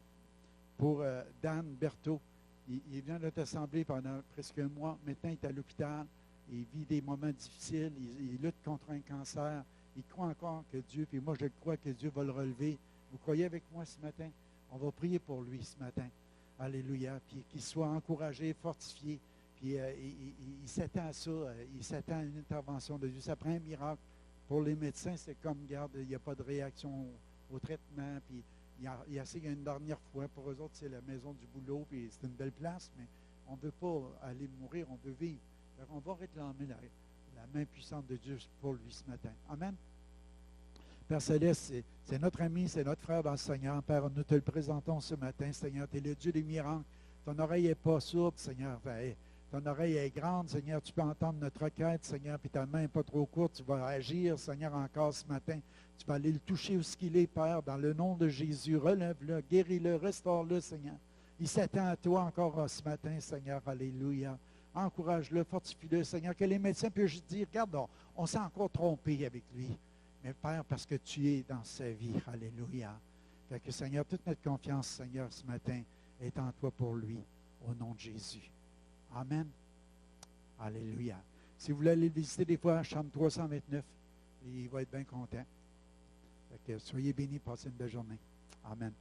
pour Dan Berthaud. Il vient de notre assemblée pendant presque un mois. Maintenant, il est à l'hôpital. Il vit des moments difficiles. Il lutte contre un cancer. Il croit encore que Dieu, puis moi je crois que Dieu va le relever. Vous croyez avec moi ce matin? On va prier pour lui ce matin. Alléluia. Puis qu'il soit encouragé, fortifié. Puis il s'attend à ça. Il s'attend à une intervention de Dieu. Ça prend un miracle. Pour les médecins, c'est comme, regarde, il n'y a pas de réaction au traitement. Puis il essayé une dernière fois. Pour eux autres, c'est la maison du boulot. Puis c'est une belle place. Mais on ne veut pas aller mourir. On veut vivre. Alors on va réclamer la main puissante de Dieu pour lui ce matin. Amen. Père Céleste, c'est notre ami, c'est notre frère dans le Seigneur. Père, nous te le présentons ce matin, Seigneur. Tu es le Dieu des miracles. Ton oreille n'est pas sourde, Seigneur. Ton oreille est grande, Seigneur. Tu peux entendre notre requête, Seigneur. Puis ta main n'est pas trop courte. Tu vas agir, Seigneur, encore ce matin. Tu vas aller le toucher où ce qu'il est, Père. Dans le nom de Jésus, relève-le, guéris-le, restaure-le, Seigneur. Il s'attend à toi encore ce matin, Seigneur. Alléluia. encourage-le, fortifie-le, Seigneur, que les médecins puissent juste dire, regarde, on s'est encore trompé avec lui. Mais Père, parce que tu es dans sa vie, alléluia. Fait que Seigneur, toute notre confiance, Seigneur, ce matin, est en toi pour lui, au nom de Jésus. Amen. Alléluia. Si vous voulez aller visiter des fois, chambre 329, il va être bien content. Fait que soyez bénis, passez une belle journée. Amen.